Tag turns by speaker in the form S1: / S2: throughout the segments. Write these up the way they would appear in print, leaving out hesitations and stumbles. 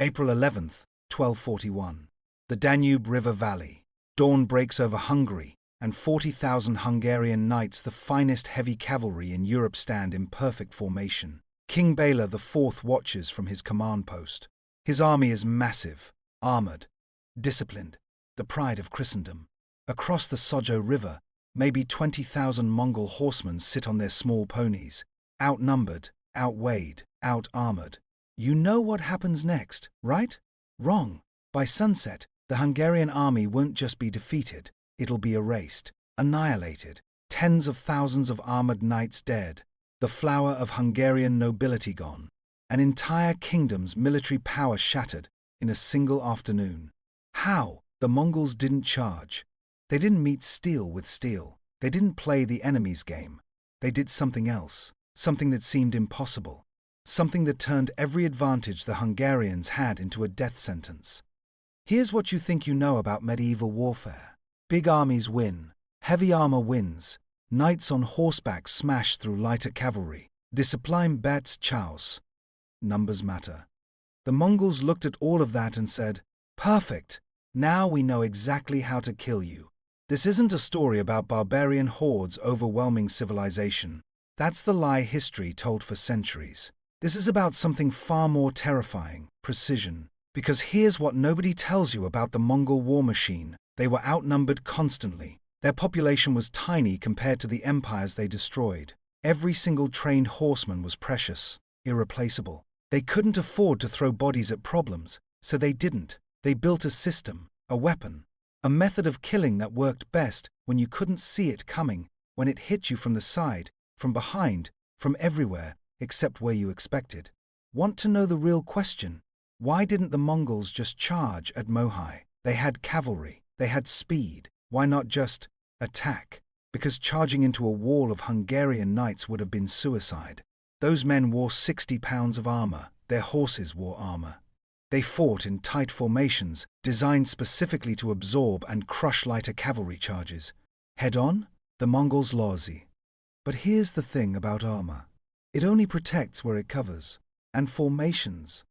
S1: April 11th, 1241. The Danube River Valley. Dawn breaks over Hungary, and 40,000 Hungarian knights, the finest heavy cavalry in Europe, stand in perfect formation. King Bela IV watches from his command post. His army is massive, armored, disciplined, the pride of Christendom. Across the Sojo River, maybe 20,000 Mongol horsemen sit on their small ponies, outnumbered, outweighed, out-armored. You know what happens next, right? Wrong. By sunset, the Hungarian army won't just be defeated, it'll be erased, annihilated. Tens of thousands of armored knights dead, the flower of Hungarian nobility gone, an entire kingdom's military power shattered in a single afternoon. How? The Mongols didn't charge. They didn't meet steel with steel. They didn't play the enemy's game. They did something else, something that seemed impossible, something that turned every advantage the Hungarians had into a death sentence. Here's what you think you know about medieval warfare. Big armies win, heavy armor wins, knights on horseback smash through lighter cavalry. Discipline bats chaos. Numbers matter. The Mongols looked at all of that and said, "Perfect, now we know exactly how to kill you." This isn't a story about barbarian hordes overwhelming civilization. That's the lie history told for centuries. This is about something far more terrifying, precision. Because here's what nobody tells you about the Mongol war machine. They were outnumbered constantly. Their population was tiny compared to the empires they destroyed. Every single trained horseman was precious, irreplaceable. They couldn't afford to throw bodies at problems, so they didn't. They built a system, a weapon, a method of killing that worked best when you couldn't see it coming, when it hit you from the side, from behind, from everywhere, except where you expected. Want to know the real question? Why didn't the Mongols just charge at Mohi? They had cavalry, they had speed. Why not just attack? Because charging into a wall of Hungarian knights would have been suicide. Those men wore 60 pounds of armor. Their horses wore armor. They fought in tight formations, designed specifically to absorb and crush lighter cavalry charges. Head on? The Mongols lousy. But here's the thing about armor. It only protects where it covers. And formations.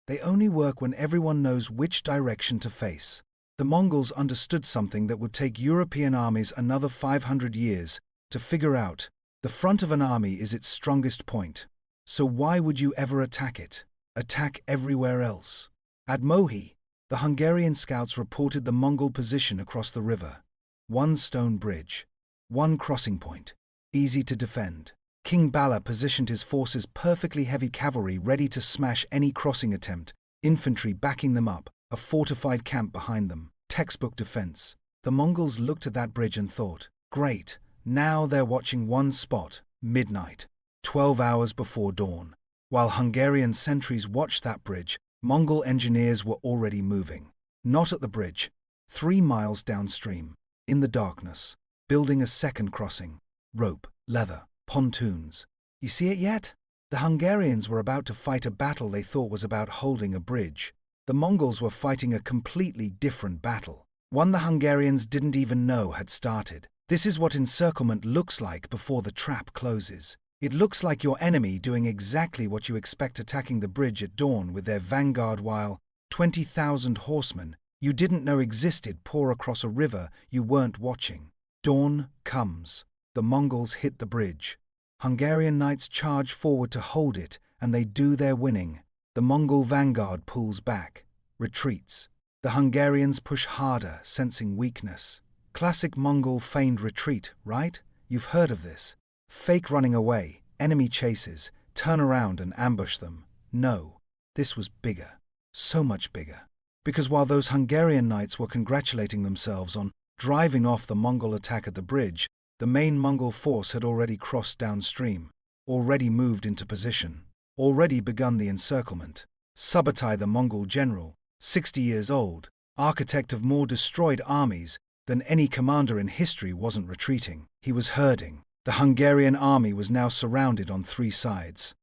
S1: They only work when everyone knows which direction to face. The Mongols understood something that would take European armies another 500 years to figure out. The front of an army is its strongest point. So why would you ever attack it? Attack everywhere else. At Mohi, the Hungarian scouts reported the Mongol position across the river. One stone bridge. One crossing point. Easy to defend. King Bala positioned his forces perfectly, heavy cavalry ready to smash any crossing attempt, infantry backing them up, a fortified camp behind them. Textbook defense. The Mongols looked at that bridge and thought, great, now they're watching one spot, midnight, 12 hours before dawn. While Hungarian sentries watched that bridge, Mongol engineers were already moving. Not at the bridge, 3 miles downstream, in the darkness, building a second crossing. Rope, leather, pontoons. You see it yet? The Hungarians were about to fight a battle they thought was about holding a bridge. The Mongols were fighting a completely different battle, one the Hungarians didn't even know had started. This is what encirclement looks like before the trap closes. It looks like your enemy doing exactly what you expect, attacking the bridge at dawn with their vanguard, while 20,000 horsemen you didn't know existed pour across a river you weren't watching. Dawn comes. The Mongols hit the bridge. Hungarian knights charge forward to hold it, and they do their winning. The Mongol vanguard pulls back, retreats. The Hungarians push harder, sensing weakness. Classic Mongol feigned retreat, right? You've heard of this. Fake running away, enemy chases, turn around and ambush them. No, this was bigger. So much bigger. Because while those Hungarian knights were congratulating themselves on driving off the Mongol attack at the bridge, the main Mongol force had already crossed downstream, already moved into position, already begun the encirclement. Subutai, the Mongol general, 60 years old, architect of more destroyed armies than any commander in history, wasn't retreating. He was herding. The Hungarian army was now surrounded on 3 sides.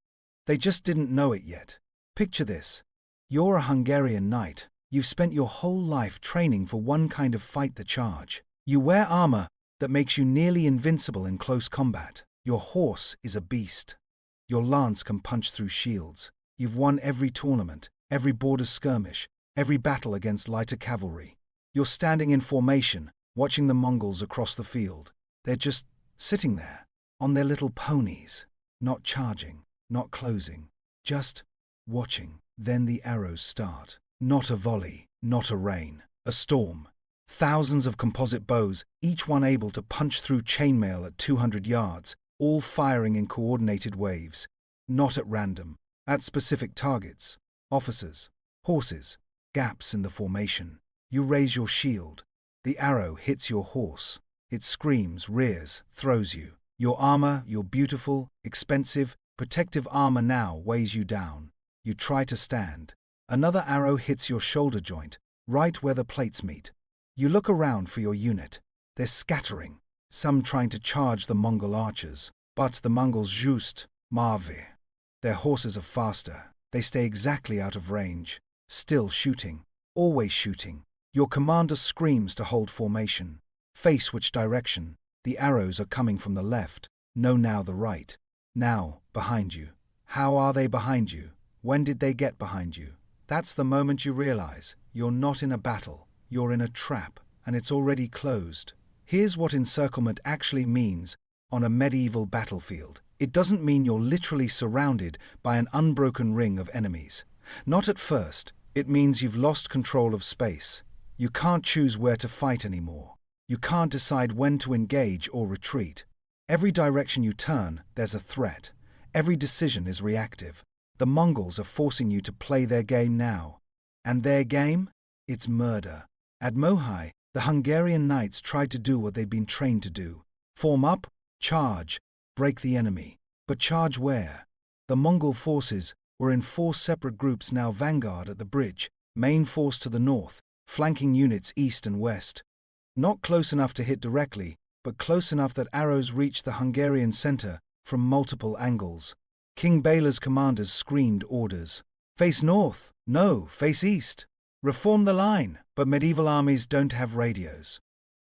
S1: They just didn't know it yet. Picture this. You're a Hungarian knight. You've spent your whole life training for one kind of fight, the charge. You wear armor that makes you nearly invincible in close combat. Your horse is a beast. Your lance can punch through shields. You've won every tournament, every border skirmish, every battle against lighter cavalry. You're standing in formation, watching the Mongols across the field. They're just sitting there, on their little ponies, not charging, not closing, just watching. Then the arrows start. Not a volley, not a rain, a storm. Thousands of composite bows, each one able to punch through chainmail at 200 yards, all firing in coordinated waves. Not at random, at specific targets. Officers, horses, gaps in the formation. You raise your shield. The arrow hits your horse. It screams, rears, throws you. Your armor, your beautiful, expensive, protective armor now weighs you down. You try to stand. Another arrow hits your shoulder joint, right where the plates meet. You look around for your unit. They're scattering, some trying to charge the Mongol archers. But the Mongols just marve. Their horses are faster. They stay exactly out of range. Still shooting. Always shooting. Your commander screams to hold formation. Face which direction. The arrows are coming from the left. No, now the right. Now, behind you. How are they behind you? When did they get behind you? That's the moment you realize you're not in a battle. You're in a trap, and it's already closed. Here's what encirclement actually means on a medieval battlefield. It doesn't mean you're literally surrounded by an unbroken ring of enemies. Not at first. It means you've lost control of space. You can't choose where to fight anymore. You can't decide when to engage or retreat. Every direction you turn, there's a threat. Every decision is reactive. The Mongols are forcing you to play their game now. And their game? It's murder. At Mohi, the Hungarian knights tried to do what they'd been trained to do. Form up, charge, break the enemy. But charge where? The Mongol forces were in 4 separate groups now: vanguard at the bridge, main force to the north, flanking units east and west. Not close enough to hit directly, but close enough that arrows reached the Hungarian center from multiple angles. King Bela's commanders screamed orders. Face north. No, face east. Reform the line. But medieval armies don't have radios.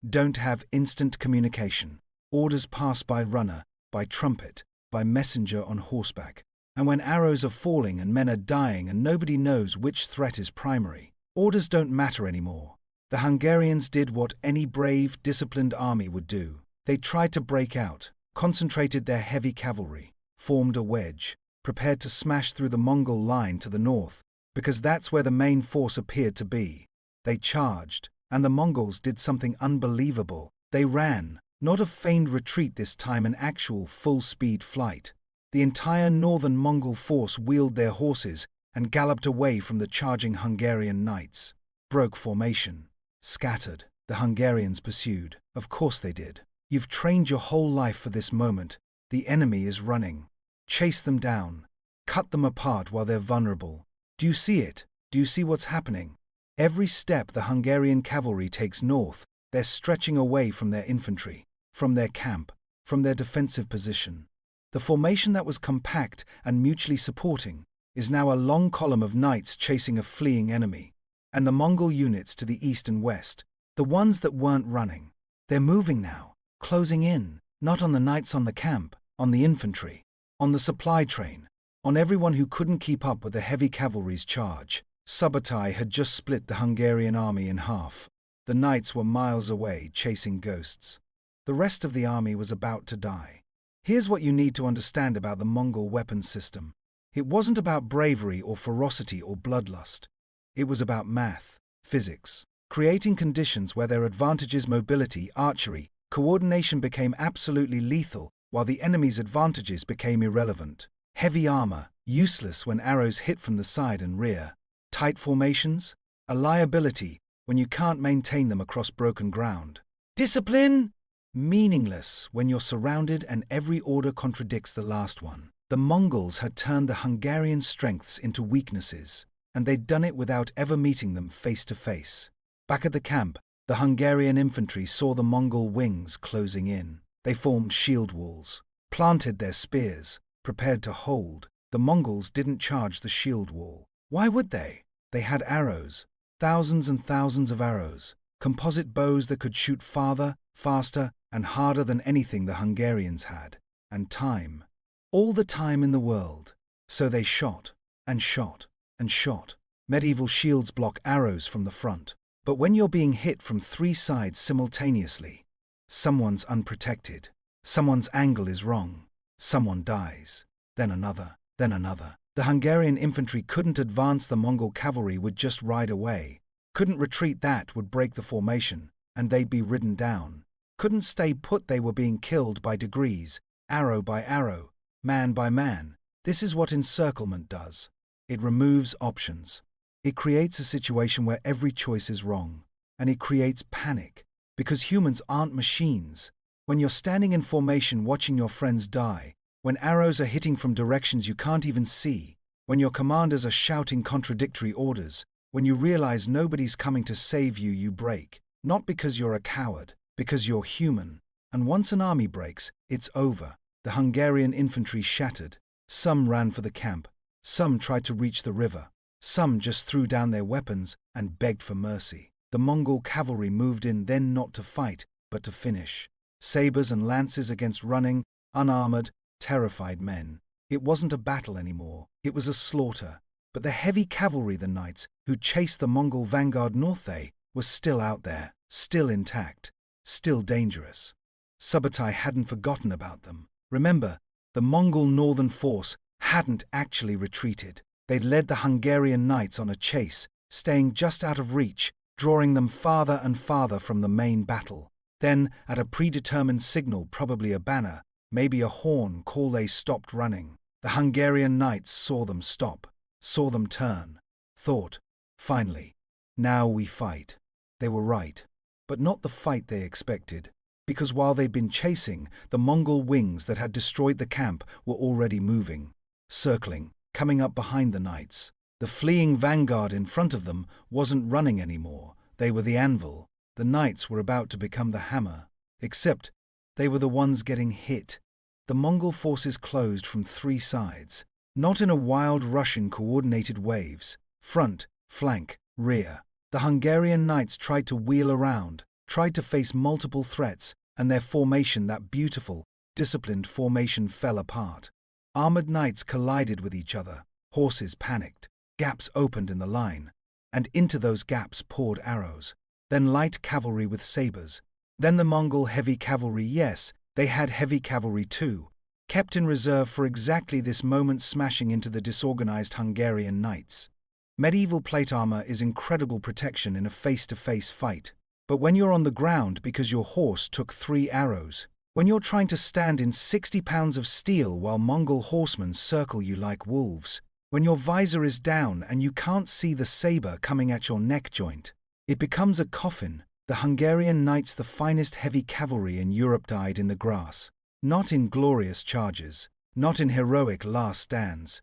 S1: Don't have instant communication. Orders pass by runner, by trumpet, by messenger on horseback. And when arrows are falling and men are dying and nobody knows which threat is primary, orders don't matter anymore. The Hungarians did what any brave, disciplined army would do. They tried to break out, concentrated their heavy cavalry, formed a wedge, prepared to smash through the Mongol line to the north, because that's where the main force appeared to be. They charged, and the Mongols did something unbelievable. They ran, not a feigned retreat this time, an actual full-speed flight. The entire northern Mongol force wheeled their horses and galloped away from the charging Hungarian knights. Broke formation. Scattered. The Hungarians pursued. Of course they did. You've trained your whole life for this moment. The enemy is running. Chase them down. Cut them apart while they're vulnerable. Do you see it? Do you see what's happening? Every step the Hungarian cavalry takes north, they're stretching away from their infantry, from their camp, from their defensive position. The formation that was compact and mutually supporting is now a long column of knights chasing a fleeing enemy. And the Mongol units to the east and west, the ones that weren't running, they're moving now, closing in, not on the knights on the camp, on the infantry, on the supply train, on everyone who couldn't keep up with the heavy cavalry's charge. Subotai had just split the Hungarian army in half. The knights were miles away, chasing ghosts. The rest of the army was about to die. Here's what you need to understand about the Mongol weapons system. It wasn't about bravery or ferocity or bloodlust. It was about math, physics, creating conditions where their advantages, mobility, archery, coordination became absolutely lethal, while the enemy's advantages became irrelevant. Heavy armor, useless when arrows hit from the side and rear. Tight formations, a liability when you can't maintain them across broken ground. Discipline, meaningless when you're surrounded and every order contradicts the last one. The Mongols had turned the Hungarian strengths into weaknesses, and they'd done it without ever meeting them face to face. Back at the camp, the Hungarian infantry saw the Mongol wings closing in. They formed shield walls, planted their spears, prepared to hold. The Mongols didn't charge the shield wall. Why would they? They had arrows, thousands and thousands of arrows, composite bows that could shoot farther, faster, and harder than anything the Hungarians had. And time. All the time in the world. So they shot, and shot, and shot. Medieval shields block arrows from the front. But when you're being hit from 3 sides simultaneously, someone's unprotected, someone's angle is wrong, someone dies, then another, then another. The Hungarian infantry couldn't advance, the Mongol cavalry would just ride away. Couldn't retreat, that would break the formation, and they'd be ridden down. Couldn't stay put, they were being killed by degrees, arrow by arrow, man by man. This is what encirclement does. It removes options. It creates a situation where every choice is wrong, and it creates panic, because humans aren't machines. When you're standing in formation watching your friends die, when arrows are hitting from directions you can't even see, when your commanders are shouting contradictory orders, when you realize nobody's coming to save you, you break. Not because you're a coward, because you're human. And once an army breaks, it's over. The Hungarian infantry shattered. Some ran for the camp. Some tried to reach the river. Some just threw down their weapons and begged for mercy. The Mongol cavalry moved in, then not to fight, but to finish. Sabers and lances against running, unarmored, terrified men. It wasn't a battle anymore. It was a slaughter. But the heavy cavalry, the knights who chased the Mongol vanguard north, they were still out there, still intact, still dangerous. Subutai hadn't forgotten about them. Remember, the Mongol northern force hadn't actually retreated. They'd led the Hungarian knights on a chase, staying just out of reach, drawing them farther and farther from the main battle. Then, at a predetermined signal, probably a banner, maybe a horn call, they stopped running. The Hungarian knights saw them stop, saw them turn, thought, finally, now we fight. They were right, but not the fight they expected, because while they'd been chasing, the Mongol wings that had destroyed the camp were already moving, circling, coming up behind the knights. The fleeing vanguard in front of them wasn't running anymore. They were the anvil. The knights were about to become the hammer. Except they were the ones getting hit. The Mongol forces closed from 3 sides, not in a wild rush, in coordinated waves. Front, flank, rear. The Hungarian knights tried to wheel around, tried to face multiple threats, and their formation, that beautiful, disciplined formation, fell apart. Armored knights collided with each other. Horses panicked. Gaps opened in the line, and into those gaps poured arrows. Then light cavalry with sabers. Then the Mongol heavy cavalry. Yes, they had heavy cavalry too, kept in reserve for exactly this moment, smashing into the disorganized Hungarian knights. Medieval plate armor is incredible protection in a face-to-face fight. But when you're on the ground because your horse took 3 arrows, when you're trying to stand in 60 pounds of steel while Mongol horsemen circle you like wolves, when your visor is down and you can't see the saber coming at your neck joint, it becomes a coffin. The Hungarian knights, the finest heavy cavalry in Europe, died in the grass, not in glorious charges, not in heroic last stands.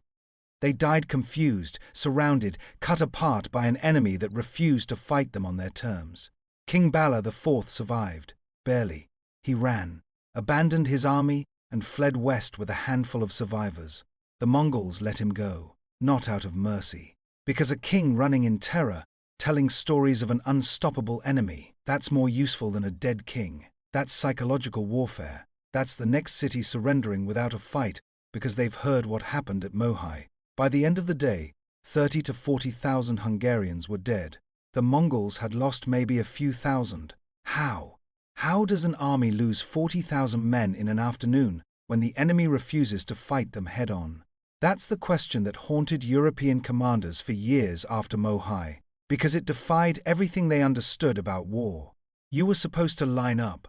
S1: They died confused, surrounded, cut apart by an enemy that refused to fight them on their terms. King Bala IV survived, barely. He ran, abandoned his army, and fled west with a handful of survivors. The Mongols let him go, not out of mercy, because a king running in terror, telling stories of an unstoppable enemy, that's more useful than a dead king. That's psychological warfare. That's the next city surrendering without a fight because they've heard what happened at Mohai. By the end of the day, 30 to 40,000 Hungarians were dead. The Mongols had lost maybe a few thousand. How? How does an army lose 40,000 men in an afternoon when the enemy refuses to fight them head-on? That's the question that haunted European commanders for years after Mohai, because it defied everything they understood about war. You were supposed to line up.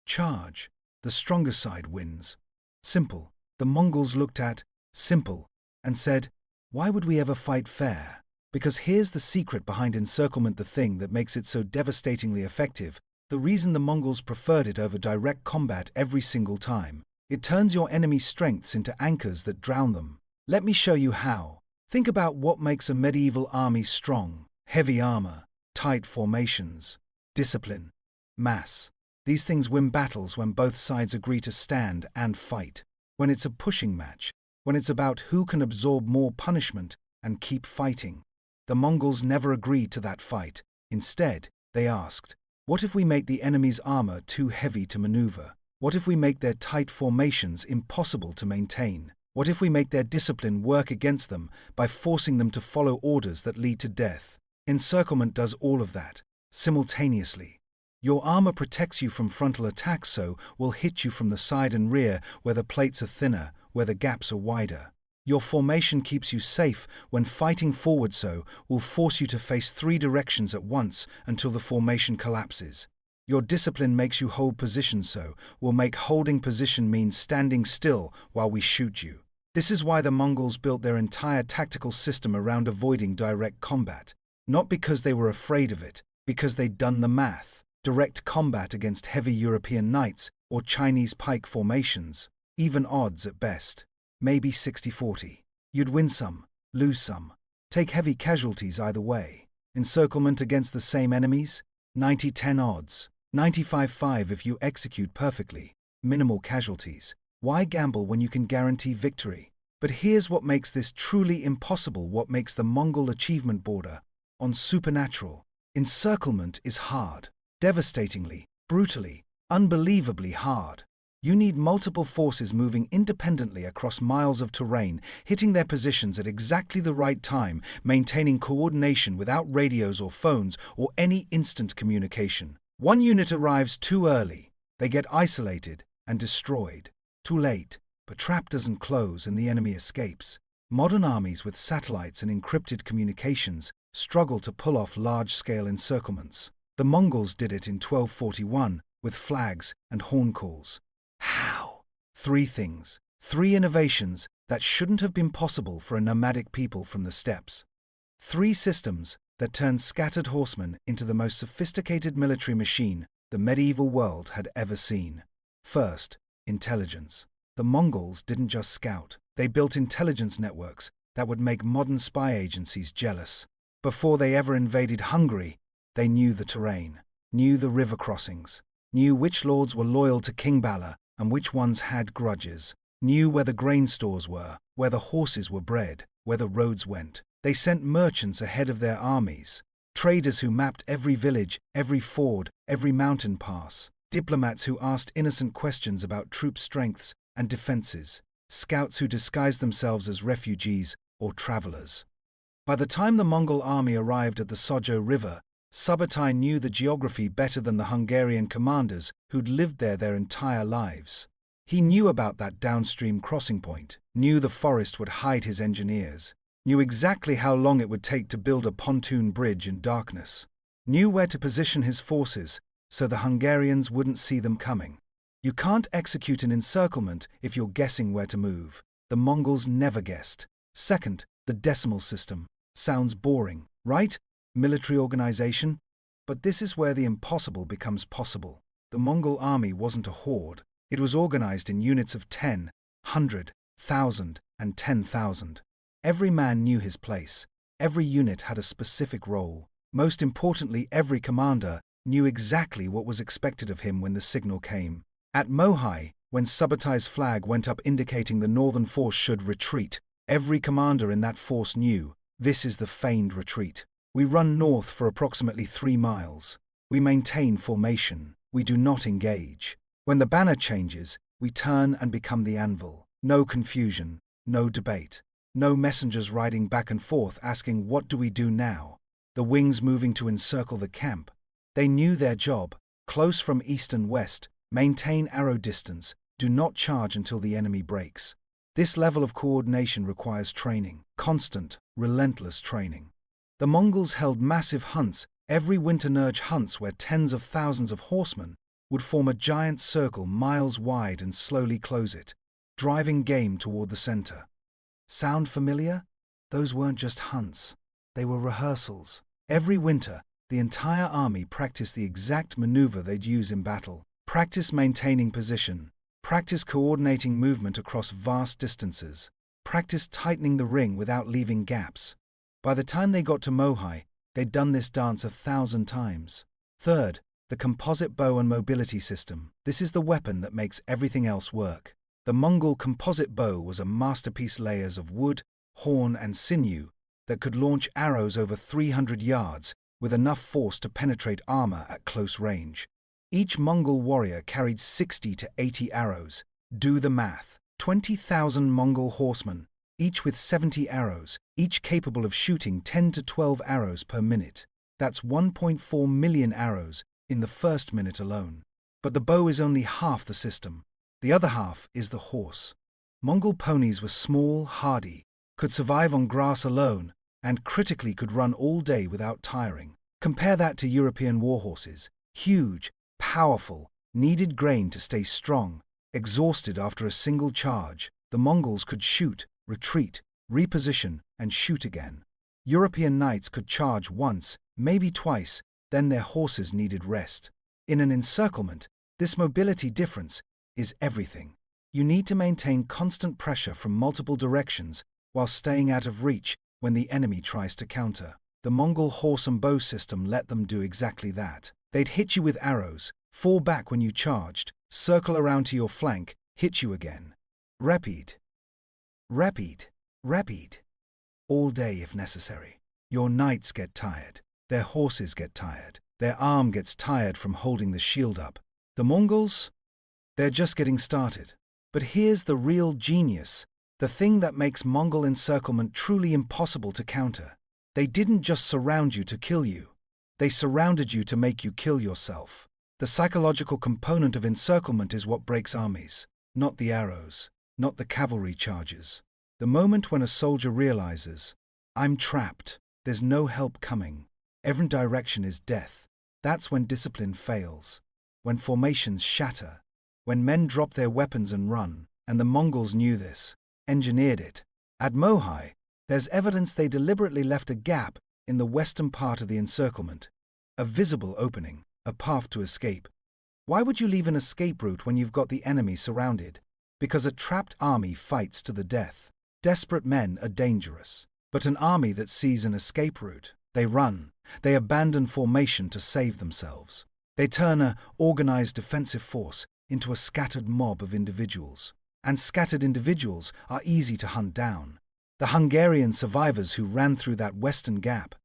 S1: Charge. The stronger side wins. Simple. The Mongols looked at simple and said, why would we ever fight fair? Because here's the secret behind encirclement, the thing that makes it so devastatingly effective, the reason the Mongols preferred it over direct combat every single time. It turns your enemy's strengths into anchors that drown them. Let me show you how. Think about what makes a medieval army strong. Heavy armor, tight formations, discipline, mass. These things win battles when both sides agree to stand and fight. When it's a pushing match, when it's about who can absorb more punishment and keep fighting. The Mongols never agreed to that fight. Instead, they asked, what if we make the enemy's armor too heavy to maneuver? What if we make their tight formations impossible to maintain? What if we make their discipline work against them by forcing them to follow orders that lead to death? Encirclement does all of that, simultaneously. Your armor protects you from frontal attacks, so will hit you from the side and rear where the plates are thinner, where the gaps are wider. Your formation keeps you safe when fighting forward, so will force you to face 3 directions at once until the formation collapses. Your discipline makes you hold position, so will make holding position mean standing still while we shoot you. This is why the Mongols built their entire tactical system around avoiding direct combat. Not because they were afraid of it, because they'd done the math. Direct combat against heavy European knights or Chinese pike formations, even odds at best. Maybe 60-40. You'd win some, lose some. Take heavy casualties either way. Encirclement against the same enemies? 90-10 odds. 95-5 if you execute perfectly. Minimal casualties. Why gamble when you can guarantee victory? But here's what makes this truly impossible, what makes the Mongol achievement border on supernatural. Encirclement is hard. Devastatingly, brutally, unbelievably hard. You need multiple forces moving independently across miles of terrain, hitting their positions at exactly the right time, maintaining coordination without radios or phones or any instant communication. One unit arrives too early, they get isolated and destroyed. Too late, but trap doesn't close and the enemy escapes. Modern armies with satellites and encrypted communications struggle to pull off large-scale encirclements. The Mongols did it in 1241 with flags and horn calls. How? 3 things. 3 innovations that shouldn't have been possible for a nomadic people from the steppes. 3 systems that turned scattered horsemen into the most sophisticated military machine the medieval world had ever seen. First, intelligence. The Mongols didn't just scout, they built intelligence networks that would make modern spy agencies jealous. Before they ever invaded Hungary, they knew the terrain, knew the river crossings, knew which lords were loyal to King Bala and which ones had grudges, knew where the grain stores were, where the horses were bred, where the roads went. They sent merchants ahead of their armies, traders who mapped every village, every ford, every mountain pass, diplomats who asked innocent questions about troop strengths and defenses, scouts who disguised themselves as refugees or travelers. By the time the Mongol army arrived at the Sojo River, Subotai knew the geography better than the Hungarian commanders who'd lived there their entire lives. He knew about that downstream crossing point, knew the forest would hide his engineers, knew exactly how long it would take to build a pontoon bridge in darkness, knew where to position his forces so the Hungarians wouldn't see them coming. You can't execute an encirclement if you're guessing where to move. The Mongols never guessed. Second, the decimal system. Sounds boring, right? Military organization? But this is where the impossible becomes possible. The Mongol army wasn't a horde. It was organized in units of 10, 100, 1,000, and 10,000. Every man knew his place. Every unit had a specific role. Most importantly, every commander knew exactly what was expected of him when the signal came. At Mohai, when Subotai's flag went up indicating the northern force should retreat, every commander in that force knew, this is the feigned retreat. We run north for approximately 3 miles. We maintain formation. We do not engage. When the banner changes, we turn and become the anvil. No confusion, no debate. No messengers riding back and forth asking what do we do now. The wings moving to encircle the camp. They knew their job, close from east and west, maintain arrow distance, do not charge until the enemy breaks. This level of coordination requires training, constant, relentless training. The Mongols held massive hunts, every winter Nurge hunts where tens of thousands of horsemen would form a giant circle miles wide and slowly close it, driving game toward the center. Sound familiar? Those weren't just hunts. They were rehearsals. Every winter, the entire army practiced the exact maneuver they'd use in battle. Practice maintaining position. Practice coordinating movement across vast distances. Practice tightening the ring without leaving gaps. By the time they got to Mohai, they'd done this dance 1,000 times. Third, the composite bow and mobility system. This is the weapon that makes everything else work. The Mongol composite bow was a masterpiece, layers of wood, horn, and sinew that could launch arrows over 300 yards with enough force to penetrate armor at close range. Each Mongol warrior carried 60 to 80 arrows. Do the math. 20,000 Mongol horsemen, each with 70 arrows, each capable of shooting 10 to 12 arrows per minute. That's 1.4 million arrows in the first minute alone. But the bow is only half the system. The other half is the horse. Mongol ponies were small, hardy, could survive on grass alone, and critically could run all day without tiring. Compare that to European war horses, huge, powerful, needed grain to stay strong, exhausted after a single charge. The Mongols could shoot, retreat, reposition, and shoot again. European knights could charge once, maybe twice, then their horses needed rest. In an encirclement, this mobility difference is everything. You need to maintain constant pressure from multiple directions while staying out of reach when the enemy tries to counter. The Mongol horse and bow system let them do exactly that. They'd hit you with arrows, fall back when you charged, circle around to your flank, hit you again. Repeat. All day if necessary. Your knights get tired. Their horses get tired. Their arm gets tired from holding the shield up. The Mongols? They're just getting started. But here's the real genius, the thing that makes Mongol encirclement truly impossible to counter. They didn't just surround you to kill you. They surrounded you to make you kill yourself. The psychological component of encirclement is what breaks armies, not the arrows, not the cavalry charges. The moment when a soldier realizes, I'm trapped, there's no help coming, every direction is death, that's when discipline fails, when formations shatter, when men drop their weapons and run, and the Mongols knew this, engineered it. At Mohi, there's evidence they deliberately left a gap in the western part of the encirclement, a visible opening, a path to escape. Why would you leave an escape route when you've got the enemy surrounded? Because a trapped army fights to the death. Desperate men are dangerous. But an army that sees an escape route, they run, they abandon formation to save themselves. They turn an organized defensive force into a scattered mob of individuals. And scattered individuals are easy to hunt down. The Hungarian survivors who ran through that western gap.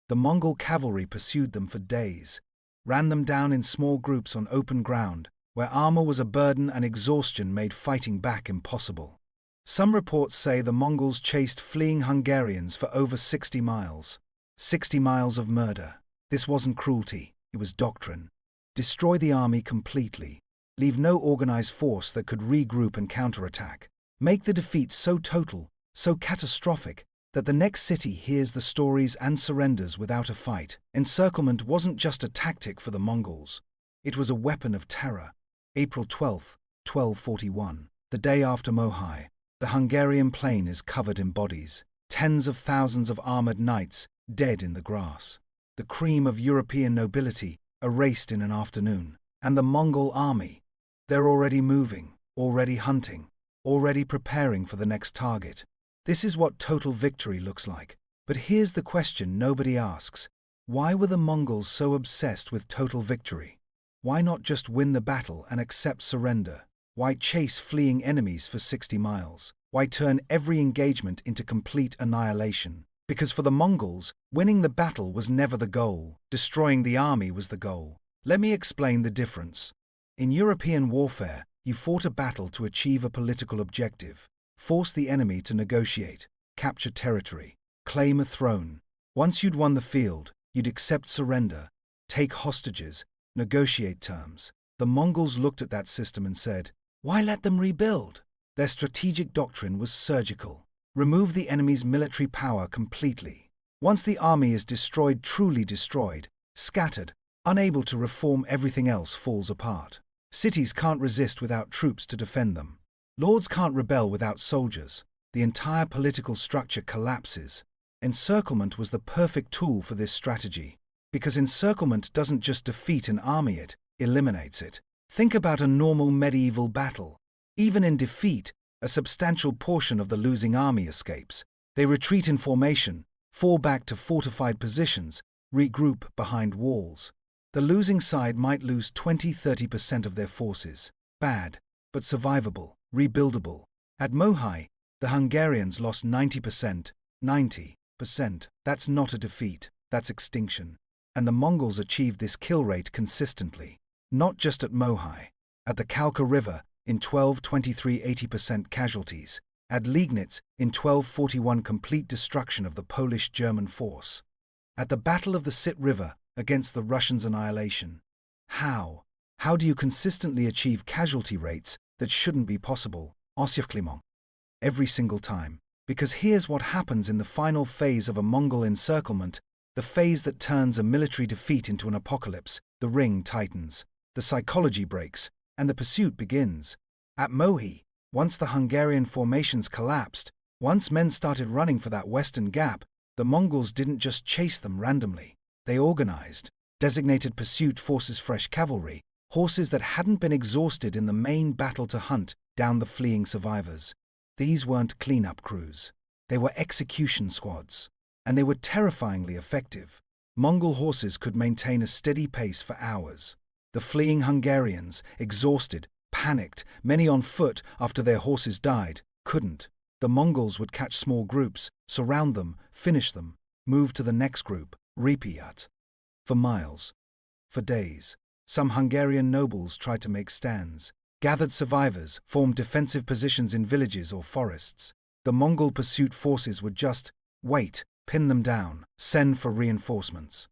S1: The Mongol cavalry pursued them for days, ran them down in small groups on open ground, where armor was a burden and exhaustion made fighting back impossible. Some reports say the Mongols chased fleeing Hungarians for over 60 miles. 60 miles of murder. This wasn't cruelty, it was doctrine. Destroy the army completely. Leave no organized force that could regroup and counterattack. Make the defeat so total, so catastrophic, that the next city hears the stories and surrenders without a fight. Encirclement wasn't just a tactic for the Mongols. It was a weapon of terror. April 12, 1241, the day after Mohi. The Hungarian plain is covered in bodies, tens of thousands of armored knights dead in the grass. The cream of European nobility erased in an afternoon. And the Mongol army, they're already moving, already hunting, already preparing for the next target. This is what total victory looks like. But here's the question nobody asks. Why were the Mongols so obsessed with total victory? Why not just win the battle and accept surrender? Why chase fleeing enemies for 60 miles? Why turn every engagement into complete annihilation? Because for the Mongols, winning the battle was never the goal. Destroying the army was the goal. Let me explain the difference. In European warfare, you fought a battle to achieve a political objective, force the enemy to negotiate, capture territory, claim a throne. Once you'd won the field, you'd accept surrender, take hostages, negotiate terms. The Mongols looked at that system and said, why let them rebuild? Their strategic doctrine was surgical. Remove the enemy's military power completely. Once the army is destroyed, truly destroyed, scattered, unable to reform, everything else falls apart. Cities can't resist without troops to defend them. Lords can't rebel without soldiers. The entire political structure collapses. Encirclement was the perfect tool for this strategy. Because encirclement doesn't just defeat an army, it eliminates it. Think about a normal medieval battle. Even in defeat, a substantial portion of the losing army escapes. They retreat in formation, fall back to fortified positions, regroup behind walls. The losing side might lose 20–30% of their forces. Bad, but survivable, rebuildable. At Mohi, the Hungarians lost 90%. 90%. That's not a defeat, that's extinction. And the Mongols achieved this kill rate consistently. Not just at Mohi. At the Kalka River, in 1223 80% casualties. At Liegnitz, in 1241 complete destruction of the Polish-German force. At the Battle of the Sit River, against the Russians' annihilation. How? How do you consistently achieve casualty rates that shouldn't be possible? Encirclement. Every single time. Because here's what happens in the final phase of a Mongol encirclement, the phase that turns a military defeat into an apocalypse. The ring tightens, the psychology breaks, and the pursuit begins. At Mohi, once the Hungarian formations collapsed, once men started running for that western gap, the Mongols didn't just chase them randomly. They organized, designated pursuit forces, fresh cavalry, horses that hadn't been exhausted in the main battle to hunt down the fleeing survivors. These weren't cleanup crews. They were execution squads. And they were terrifyingly effective. Mongol horses could maintain a steady pace for hours. The fleeing Hungarians, exhausted, panicked, many on foot after their horses died, couldn't. The Mongols would catch small groups, surround them, finish them, move to the next group, repeat. For miles. For days. Some Hungarian nobles tried to make stands. Gathered survivors formed defensive positions in villages or forests. The Mongol pursuit forces would just wait, pin them down, send for reinforcements.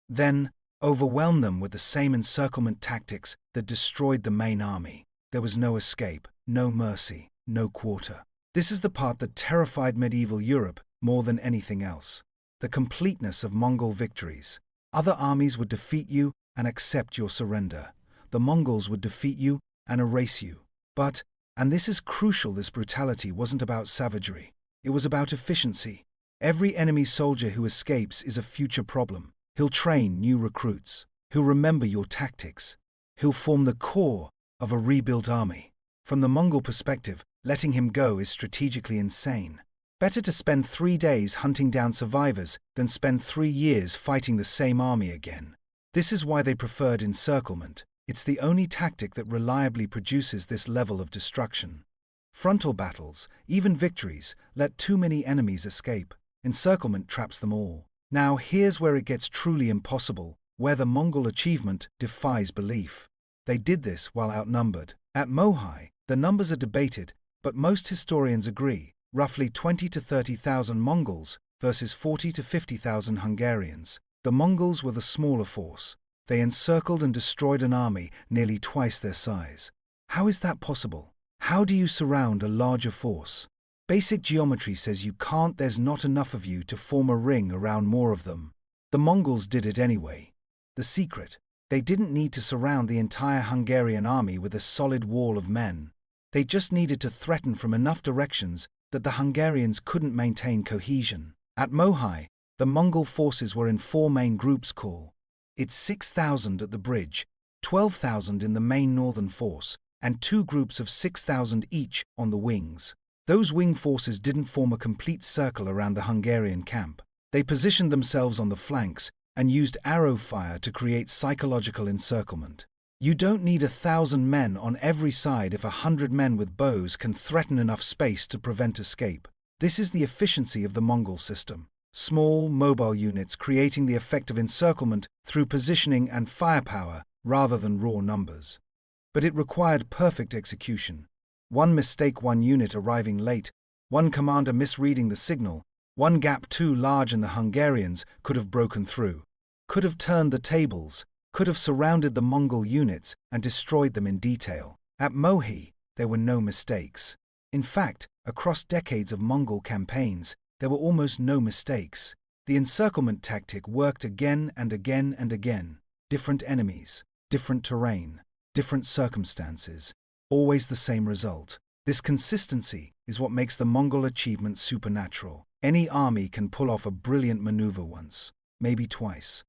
S1: Then, overwhelm them with the same encirclement tactics that destroyed the main army. There was no escape, no mercy, no quarter. This is the part that terrified medieval Europe more than anything else. The completeness of Mongol victories. Other armies would defeat you and accept your surrender. The Mongols would defeat you and erase you. But, and this is crucial, this brutality wasn't about savagery. It was about efficiency. Every enemy soldier who escapes is a future problem. He'll train new recruits. He'll remember your tactics. He'll form the core of a rebuilt army. From the Mongol perspective, letting him go is strategically insane. Better to spend 3 days hunting down survivors than spend 3 years fighting the same army again. This is why they preferred encirclement. It's the only tactic that reliably produces this level of destruction. Frontal battles, even victories, let too many enemies escape. Encirclement traps them all. Now here's where it gets truly impossible, where the Mongol achievement defies belief. They did this while outnumbered. At Mohi, the numbers are debated, but most historians agree, roughly 20 to 30,000 Mongols versus 40 to 50,000 Hungarians. The Mongols were the smaller force. They encircled and destroyed an army nearly twice their size. How is that possible? How do you surround a larger force? Basic geometry says you can't. There's not enough of you to form a ring around more of them. The Mongols did it anyway. The secret? They didn't need to surround the entire Hungarian army with a solid wall of men. They just needed to threaten from enough directions that the Hungarians couldn't maintain cohesion. At Mohi, the Mongol forces were in 4 main groups. It's 6,000 at the bridge, 12,000 in the main northern force, and 2 groups of 6,000 each on the wings. Those wing forces didn't form a complete circle around the Hungarian camp. They positioned themselves on the flanks and used arrow fire to create psychological encirclement. You don't need 1,000 men on every side if 100 men with bows can threaten enough space to prevent escape. This is the efficiency of the Mongol system. Small, mobile units creating the effect of encirclement through positioning and firepower rather than raw numbers. But it required perfect execution. One mistake, one unit arriving late, one commander misreading the signal, one gap too large and the Hungarians could have broken through, could have turned the tables, could have surrounded the Mongol units and destroyed them in detail. At Mohi, there were no mistakes. In fact, across decades of Mongol campaigns, there were almost no mistakes. The encirclement tactic worked again and again and again. Different enemies, different terrain, different circumstances, always the same result. This consistency is what makes the Mongol achievement supernatural. Any army can pull off a brilliant maneuver once, maybe twice.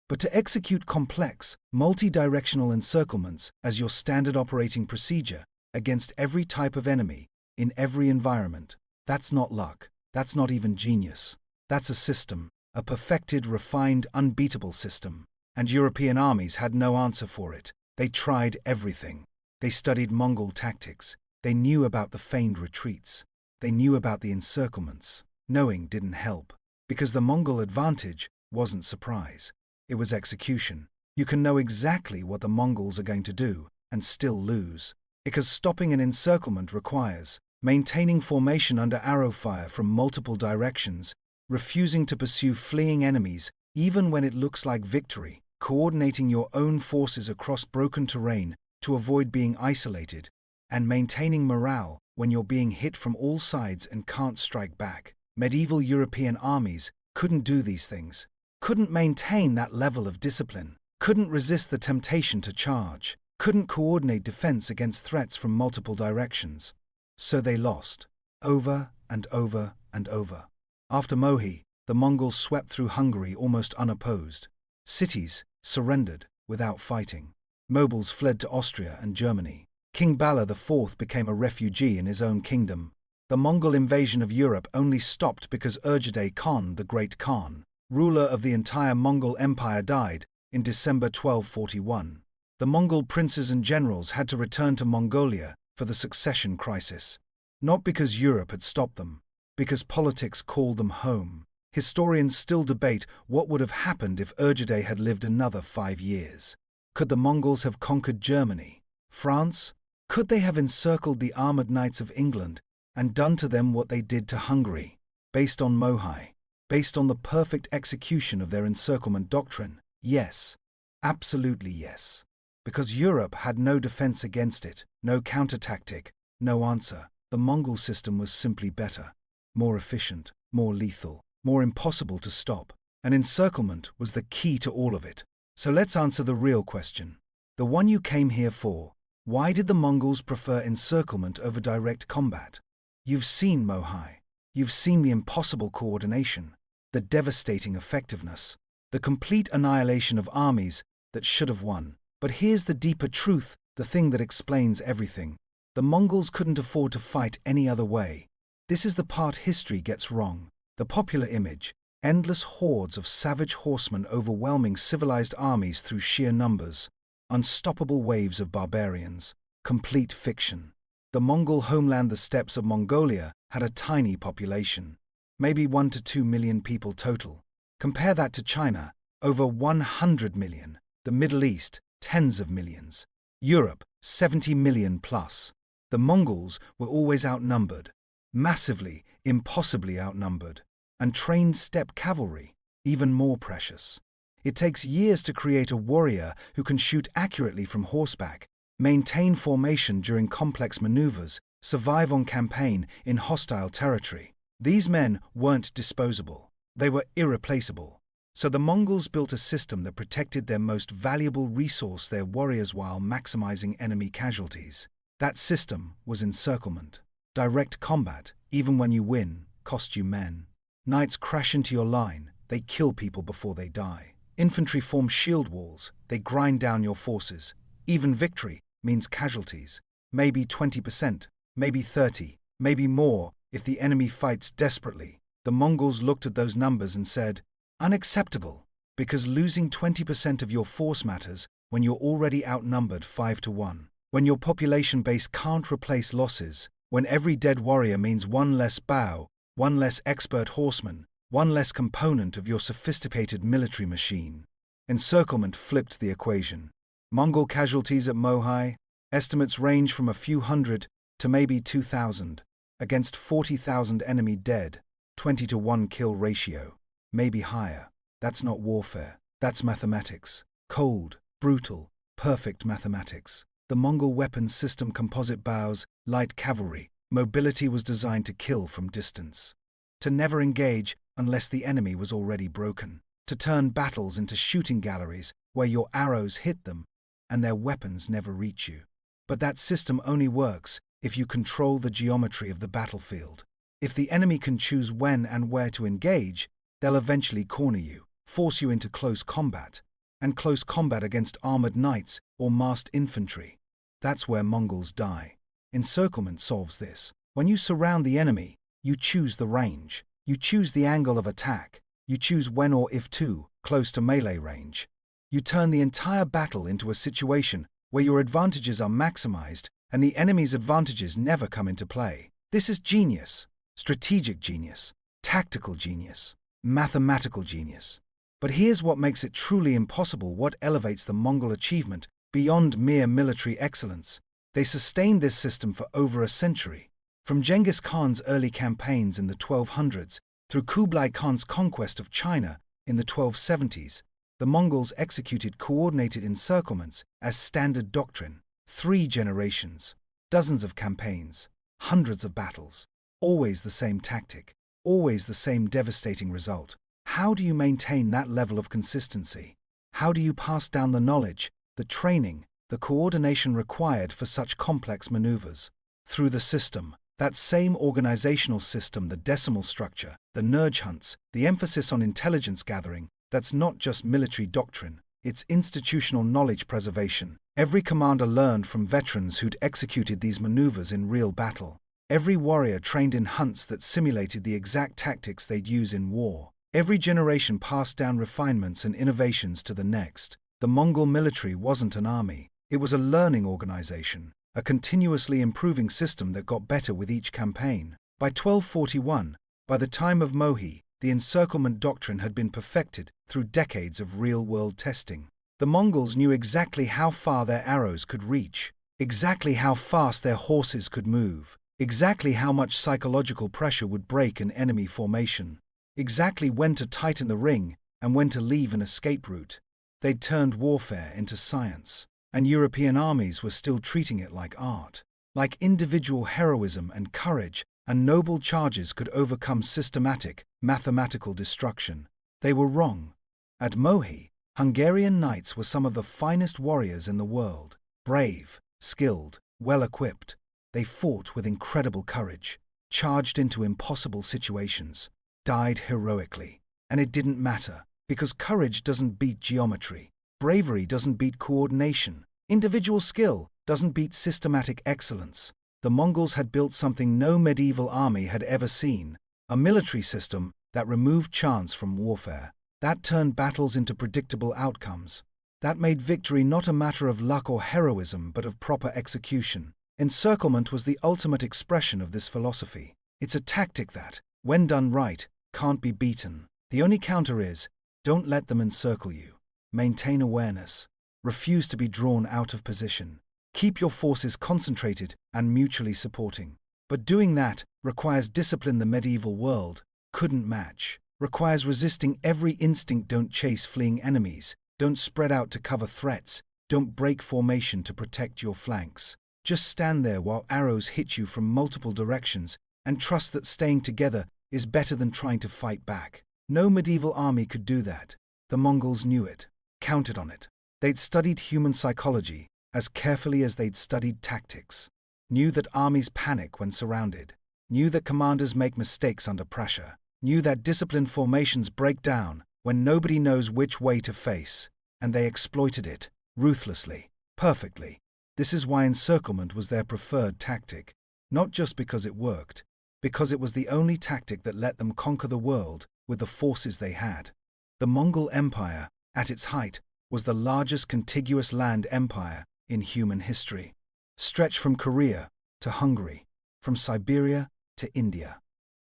S1: But to execute complex, multi-directional encirclements as your standard operating procedure against every type of enemy, in every environment, that's not luck. That's not even genius. That's a system, a perfected, refined, unbeatable system. And European armies had no answer for it. They tried everything. They studied Mongol tactics. They knew about the feigned retreats. They knew about the encirclements. Knowing didn't help, because the Mongol advantage wasn't surprise. It was execution. You can know exactly what the Mongols are going to do and still lose. Because stopping an encirclement requires maintaining formation under arrow fire from multiple directions, refusing to pursue fleeing enemies even when it looks like victory, coordinating your own forces across broken terrain to avoid being isolated, and maintaining morale when you're being hit from all sides and can't strike back. Medieval European armies couldn't do these things, couldn't maintain that level of discipline, couldn't resist the temptation to charge, couldn't coordinate defense against threats from multiple directions. So they lost, over and over and over. After Mohi, the Mongols swept through Hungary almost unopposed. Cities surrendered without fighting. Nobles fled to Austria and Germany. King Bala IV became a refugee in his own kingdom. The Mongol invasion of Europe only stopped because Urgedei Khan, the Great Khan, ruler of the entire Mongol Empire, died in December 1241. The Mongol princes and generals had to return to Mongolia for the succession crisis. Not because Europe had stopped them, because politics called them home. Historians still debate what would have happened if Urgedei had lived another 5 years. Could the Mongols have conquered Germany, France? Could they have encircled the armored knights of England and done to them what they did to Hungary? Based on Mohi, based on the perfect execution of their encirclement doctrine? Yes, absolutely yes. Because Europe had no defense against it, no counter-tactic, no answer. The Mongol system was simply better, more efficient, more lethal, more impossible to stop. An encirclement was the key to all of it. So let's answer the real question. The one you came here for. Why did the Mongols prefer encirclement over direct combat? You've seen Mohi. You've seen the impossible coordination, the devastating effectiveness, the complete annihilation of armies that should have won. But here's the deeper truth, the thing that explains everything. The Mongols couldn't afford to fight any other way. This is the part history gets wrong. The popular image, endless hordes of savage horsemen overwhelming civilized armies through sheer numbers, unstoppable waves of barbarians, complete fiction. The Mongol homeland, the steppes of Mongolia, had a tiny population, maybe 1 to 2 million people total. Compare that to China, over 100 million, the Middle East, tens of millions, Europe, 70 million plus. The Mongols were always outnumbered, massively, impossibly outnumbered, and trained steppe cavalry, even more precious. It takes years to create a warrior who can shoot accurately from horseback, maintain formation during complex maneuvers, survive on campaign in hostile territory. These men weren't disposable. They were irreplaceable. So the Mongols built a system that protected their most valuable resource, their warriors, while maximizing enemy casualties. That system was encirclement. Direct combat, even when you win, costs you men. Knights crash into your line, they kill people before they die. Infantry form shield walls, they grind down your forces. Even victory means casualties. Maybe 20%, maybe 30%, maybe more if the enemy fights desperately. The Mongols looked at those numbers and said, unacceptable, because losing 20% of your force matters when you're already outnumbered 5 to 1. When your population base can't replace losses, when every dead warrior means one less bow, one less expert horseman, one less component of your sophisticated military machine. Encirclement flipped the equation. Mongol casualties at Mohi, estimates range from a few hundred to maybe 2,000, against 40,000 enemy dead, 20 to 1 kill ratio. Maybe higher. That's not warfare. That's mathematics. Cold, brutal, perfect mathematics. The Mongol weapons system, composite bows, light cavalry, mobility, was designed to kill from distance. To never engage unless the enemy was already broken. To turn battles into shooting galleries where your arrows hit them and their weapons never reach you. But that system only works if you control the geometry of the battlefield. If the enemy can choose when and where to engage, they'll eventually corner you, force you into close combat, and close combat against armored knights or massed infantry. That's where Mongols die. Encirclement solves this. When you surround the enemy, you choose the range, you choose the angle of attack, you choose when or if to, close to melee range. You turn the entire battle into a situation where your advantages are maximized and the enemy's advantages never come into play. This is genius, strategic genius, tactical genius, mathematical genius. But here's what makes it truly impossible, what elevates the Mongol achievement beyond mere military excellence. They sustained this system for over a century. From Genghis Khan's early campaigns in the 1200s through Kublai Khan's conquest of China in the 1270s, the Mongols executed coordinated encirclements as standard doctrine. 3 generations, dozens of campaigns, hundreds of battles, always the same tactic, always the same devastating result. How do you maintain that level of consistency? How do you pass down the knowledge, the training, the coordination required for such complex maneuvers? Through the system, that same organizational system, the decimal structure, the nurge hunts, the emphasis on intelligence gathering, that's not just military doctrine, it's institutional knowledge preservation. Every commander learned from veterans who'd executed these maneuvers in real battle. Every warrior trained in hunts that simulated the exact tactics they'd use in war. Every generation passed down refinements and innovations to the next. The Mongol military wasn't an army. It was a learning organization, a continuously improving system that got better with each campaign. By 1241, by the time of Mohi, the encirclement doctrine had been perfected through decades of real-world testing. The Mongols knew exactly how far their arrows could reach, exactly how fast their horses could move, exactly how much psychological pressure would break an enemy formation, exactly when to tighten the ring and when to leave an escape route. They'd turned warfare into science, and European armies were still treating it like art, like individual heroism and courage, and noble charges could overcome systematic, mathematical destruction. They were wrong. At Mohi, Hungarian knights were some of the finest warriors in the world, brave, skilled, well-equipped. They fought with incredible courage, charged into impossible situations, died heroically. And it didn't matter, because courage doesn't beat geometry, bravery doesn't beat coordination, individual skill doesn't beat systematic excellence. The Mongols had built something no medieval army had ever seen, a military system that removed chance from warfare, that turned battles into predictable outcomes, that made victory not a matter of luck or heroism but of proper execution. Encirclement was the ultimate expression of this philosophy. It's a tactic that, when done right, can't be beaten. The only counter is, don't let them encircle you. Maintain awareness. Refuse to be drawn out of position. Keep your forces concentrated and mutually supporting. But doing that requires discipline the medieval world couldn't match. Requires resisting every instinct. Don't chase fleeing enemies. Don't spread out to cover threats. Don't break formation to protect your flanks. Just stand there while arrows hit you from multiple directions and trust that staying together is better than trying to fight back. No medieval army could do that. The Mongols knew it, counted on it. They'd studied human psychology as carefully as they'd studied tactics, knew that armies panic when surrounded, knew that commanders make mistakes under pressure, knew that disciplined formations break down when nobody knows which way to face, and they exploited it, ruthlessly, perfectly. This is why encirclement was their preferred tactic, not just because it worked, because it was the only tactic that let them conquer the world with the forces they had. The Mongol Empire, at its height, was the largest contiguous land empire in human history, stretched from Korea to Hungary, from Siberia to India.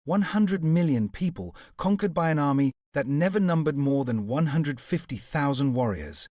S1: 100 million people conquered by an army that never numbered more than 150,000 warriors.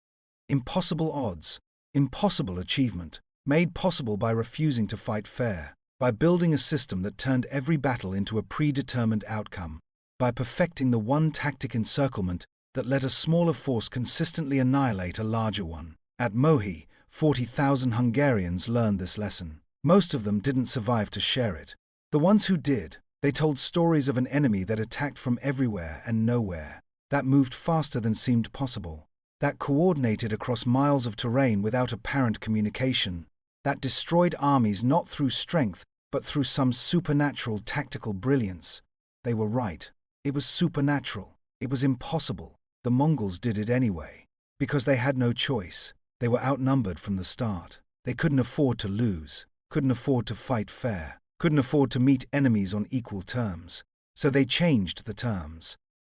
S1: Impossible odds, impossible achievement, made possible by refusing to fight fair, by building a system that turned every battle into a predetermined outcome, by perfecting the one tactic encirclement that let a smaller force consistently annihilate a larger one. At Mohi, 40,000 Hungarians learned this lesson. Most of them didn't survive to share it. The ones who did, they told stories of an enemy that attacked from everywhere and nowhere, that moved faster than seemed possible, that coordinated across miles of terrain without apparent communication, that destroyed armies not through strength but through some supernatural tactical brilliance. They were right. It was supernatural. It was impossible. The Mongols did it anyway, because they had no choice. They were outnumbered from the start. They couldn't afford to lose, couldn't afford to fight fair, couldn't afford to meet enemies on equal terms. So they changed the terms,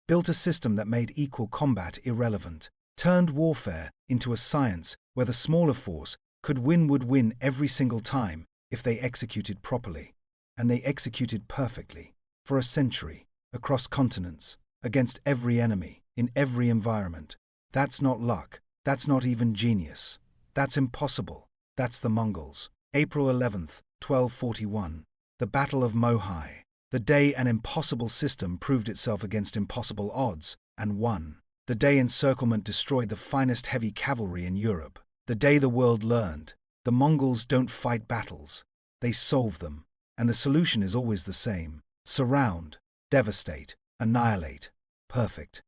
S1: built a system that made equal combat irrelevant, turned warfare into a science where the smaller force would win every single time if they executed properly. And they executed perfectly, for a century, across continents, against every enemy, in every environment. That's not luck. That's not even genius. That's impossible. That's the Mongols. April 11th, 1241. The Battle of Mohai. The day an impossible system proved itself against impossible odds, and won. The day encirclement destroyed the finest heavy cavalry in Europe. The day the world learned, the Mongols don't fight battles, they solve them. And the solution is always the same: surround, devastate, annihilate. Perfect.